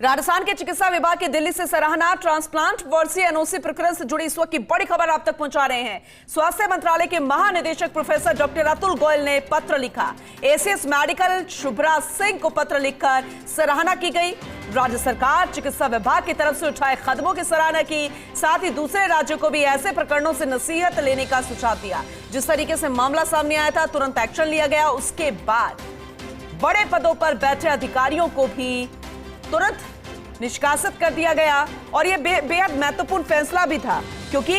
राजस्थान के चिकित्सा विभाग की दिल्ली से सराहना। ट्रांसप्लांट वर्सी एनओसी प्रकरण से जुड़ी इस वक्त की बड़ी खबर आप तक पहुंचा रहे हैं। स्वास्थ्य मंत्रालय के महानिदेशक प्रोफेसर डॉक्टर अतुल गोयल ने पत्र लिखा। एसीएस मेडिकल शुभ्रा सिंह को पत्र लिखकर सराहना की गई। राज्य सरकार चिकित्सा विभाग की तरफ से उठाए कदमों की सराहना की, साथ ही दूसरे राज्यों को भी ऐसे प्रकरणों से नसीहत लेने का सुझाव दिया। जिस तरीके से मामला सामने आया था, तुरंत एक्शन लिया गया। उसके बाद बड़े पदों पर बैठे अधिकारियों को भी तुरंत निष्कासित कर दिया गया। और यह बेहद महत्वपूर्ण फैसला भी था, क्योंकि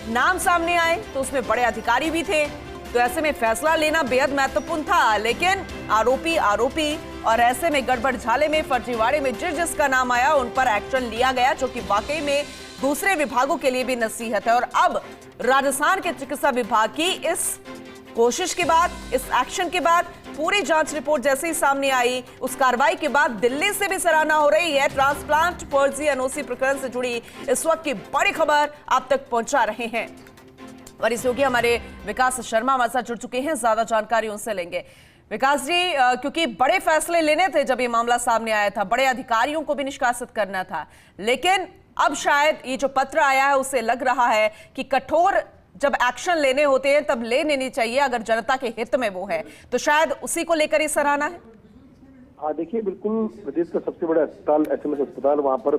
नाम सामने आए तो उसमें बड़े अधिकारी भी थे, तो ऐसे में फैसला लेना बेहद महत्वपूर्ण था। लेकिन आरोपी और ऐसे में गड़बड़ झाले में, फर्जीवाड़े में जिसका नाम आया उन पर एक्शन लिया गया, जो कि वाकई में दूसरे विभागों के लिए भी नसीहत है। और अब राजस्थान के चिकित्सा विभाग की इस कोशिश के बाद, इस एक्शन के बाद, पूरी जांच रिपोर्ट जैसे ही सामने आई, उस कार्रवाई के बाद दिल्ली से भी सराहना हो रही है। ट्रांसप्लांट फर्जी एनओसी प्रकरण से जुड़ी इस वक्त की बड़ी खबर आप तक पहुंचा रहे हैं। और इस योगी हमारे विकास शर्मा हमारे साथ जुड़ चुके हैं, ज्यादा जानकारी उनसे लेंगे। विकास जी, क्योंकि बड़े फैसले लेने थे जब ये मामला सामने आया था, बड़े अधिकारियों को भी निष्कासित करना था, लेकिन अब शायद ये जो पत्र आया है उससे लग रहा है कि कठोर जब एक्शन लेने होते हैं तब ले लेनी चाहिए, अगर जनता के हित में वो है, तो शायद उसी को लेकर ये सराहना है। हाँ, देखिए, बिल्कुल प्रदेश का सबसे बड़ा अस्पताल, एसएमएस अस्पताल, वहां पर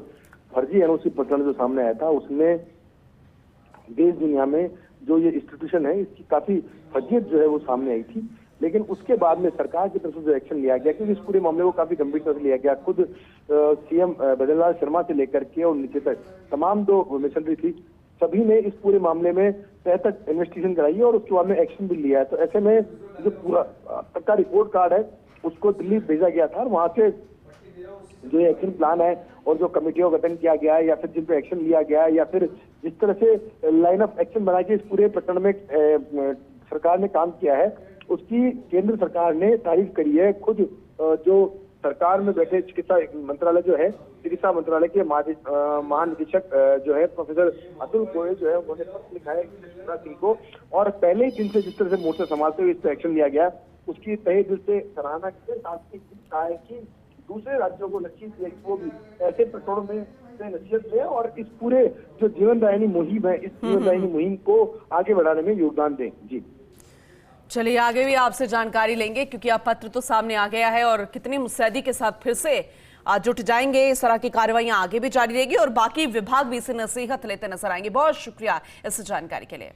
फर्जी एनओसी प्रकरण जो सामने आया था, उसमें देश दुनिया में जो ये इंस्टीट्यूशन है इसकी काफी फर्जियत जो है वो सामने आई थी। लेकिन उसके बाद में सरकार की तरफ से जो एक्शन लिया गया, क्योंकि इस पूरे मामले को काफी गंभीरता से लिया गया। खुद सीएम भजनलाल शर्मा से लेकर के और नीचे तक तमाम जो मिशनरी थी, सभी ने इस पूरे मामले में तह तक इन्वेस्टिगेशन कराई है और उसके बाद में एक्शन भी लिया है। तो ऐसे में जो पूरा सबका रिपोर्ट कार्ड है उसको दिल्ली भेजा गया था, और वहां से जो एक्शन प्लान है और जो कमेटियों का गठन किया गया है, या फिर जिन पे एक्शन लिया गया है, या फिर जिस तरह से लाइन ऑफ एक्शन बना के इस पूरे प्रकरण में सरकार ने काम किया है, उसकी केंद्र सरकार ने तारीफ करी है। खुद जो सरकार में बैठे चिकित्सा मंत्रालय जो है, चिकित्सा मंत्रालय के महानिदेशक जो है प्रोफेसर अतुल गोयल जो है, उन्होंने पत्र लिखा है शुभ्रा सिंह को, और पहले ही दिन से जिस तरह से मोर्चा संभालते हुए इस पर एक्शन लिया गया, उसकी तहे दिल से सराहना की है। साथ ही कहा है कि दूसरे राज्यों को नसीहत दिया कि वो भी ऐसे प्रकरणों में नसीहत दें और इस पूरे जो जीवनदायिनी मुहिम है, इस जीवनदायिनी मुहिम को आगे बढ़ाने में योगदान दें। जी चलिए, आगे भी आपसे जानकारी लेंगे, क्योंकि अब पत्र तो सामने आ गया है और कितनी मुस्तैदी के साथ फिर से जुट जाएंगे। इस तरह की कार्रवाइयां आगे भी जारी रहेगी और बाकी विभाग भी इसे नसीहत लेते नजर आएंगे। बहुत शुक्रिया इस जानकारी के लिए।